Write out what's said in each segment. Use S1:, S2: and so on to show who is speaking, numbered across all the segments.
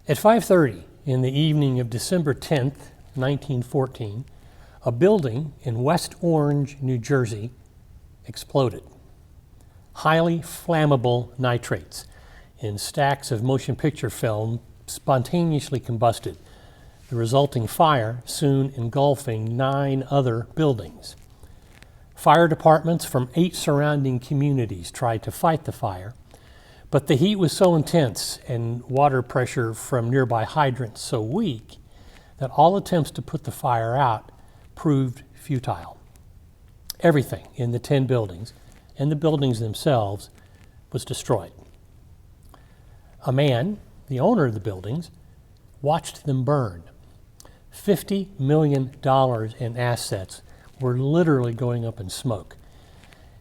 S1: At 5:30 in the evening of December 10th, 1914, a building in West Orange, New Jersey, exploded. Highly flammable nitrates in stacks of motion picture film spontaneously combusted, the resulting fire soon engulfing 9 other buildings. Fire departments from 8 surrounding communities tried to fight the fire, but the heat was so intense and water pressure from nearby hydrants so weak that all attempts to put the fire out proved futile. Everything in the 10 buildings and the buildings themselves was destroyed. A man, the owner of the buildings, watched them burn. $50 million in assets were literally going up in smoke.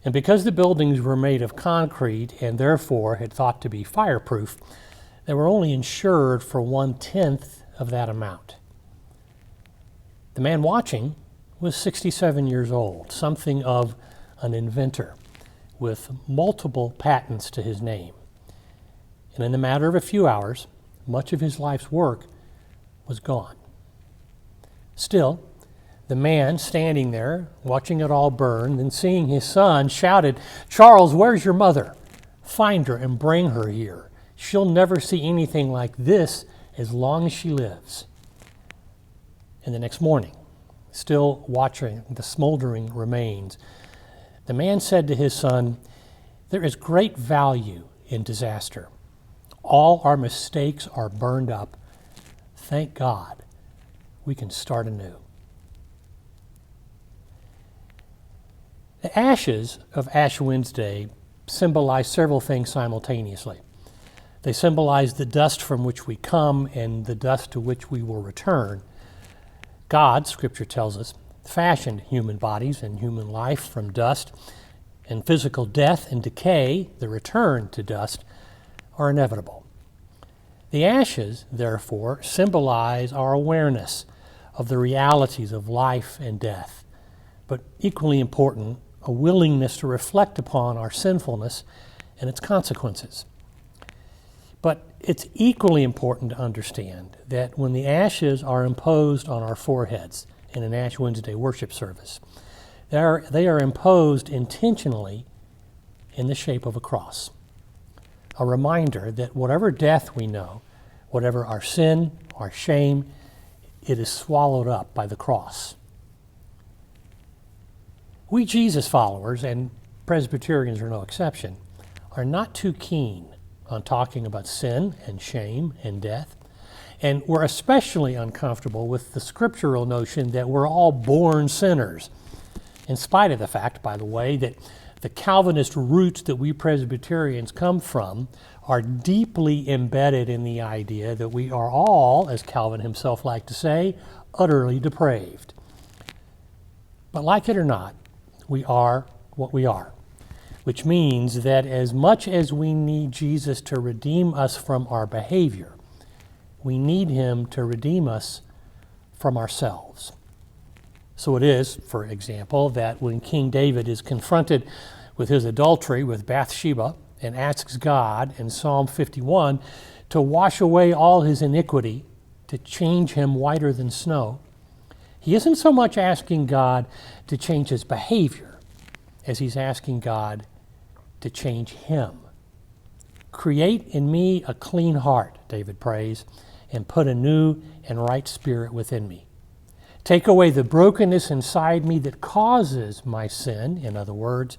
S1: And because the buildings were made of concrete and therefore had thought to be fireproof, they were only insured for 1/10 of that amount. The man watching was 67 years old, something of an inventor, with multiple patents to his name. And in the matter of a few hours, much of his life's work was gone. Still, the man standing there, watching it all burn, then seeing his son, shouted, "Charles, where's your mother? Find her and bring her here. She'll never see anything like this as long as she lives." And the next morning, still watching the smoldering remains, the man said to his son, "There is great value in disaster. All our mistakes are burned up. Thank God we can start anew." The ashes of Ash Wednesday symbolize several things simultaneously. They symbolize the dust from which we come and the dust to which we will return. God, Scripture tells us, fashioned human bodies and human life from dust, and physical death and decay, the return to dust, are inevitable. The ashes, therefore, symbolize our awareness of the realities of life and death, but equally important, a willingness to reflect upon our sinfulness and its consequences. But it's equally important to understand that when the ashes are imposed on our foreheads in an Ash Wednesday worship service, they are imposed intentionally in the shape of a cross. A reminder that whatever death we know, whatever our sin, our shame, it is swallowed up by the cross. We Jesus followers, and Presbyterians are no exception, are not too keen on talking about sin and shame and death. And we're especially uncomfortable with the scriptural notion that we're all born sinners, in spite of the fact, by the way, that the Calvinist roots that we Presbyterians come from are deeply embedded in the idea that we are all, as Calvin himself liked to say, utterly depraved. But like it or not, we are what we are, which means that as much as we need Jesus to redeem us from our behavior, we need him to redeem us from ourselves. So it is, for example, that when King David is confronted with his adultery with Bathsheba and asks God in Psalm 51 to wash away all his iniquity, to change him whiter than snow, he isn't so much asking God to change his behavior as he's asking God to change him. "Create in me a clean heart," David prays, "and put a new and right spirit within me. Take away the brokenness inside me that causes my sin," in other words,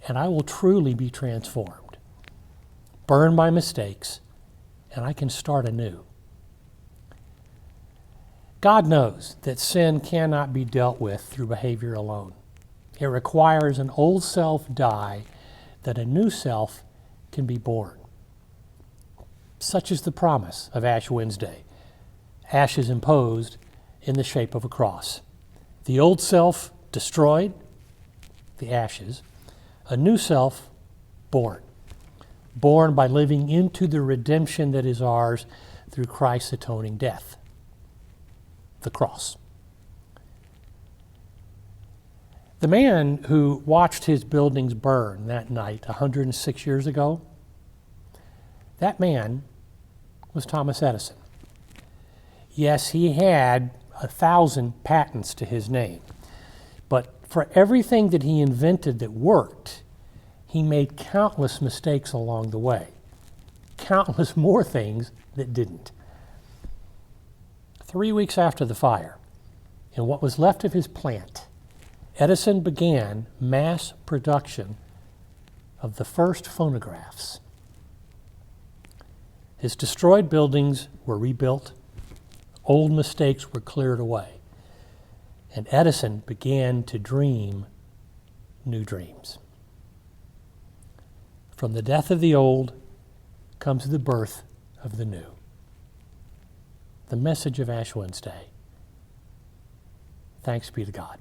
S1: "and I will truly be transformed. Burn my mistakes, and I can start anew." God knows that sin cannot be dealt with through behavior alone. It requires an old self die that a new self can be born. Such is the promise of Ash Wednesday. Ashes imposed in the shape of a cross. The old self destroyed, the ashes, a new self born by living into the redemption that is ours through Christ's atoning death, the cross. The man who watched his buildings burn that night 106 years ago, that man was Thomas Edison. Yes, he had 1,000 patents to his name, but for everything that he invented that worked, he made countless mistakes along the way, countless more things that didn't. 3 weeks after the fire, in what was left of his plant, Edison began mass production of the first phonographs. His destroyed buildings were rebuilt, old mistakes were cleared away, and Edison began to dream new dreams. From the death of the old comes the birth of the new. The message of Ash Wednesday. Thanks be to God.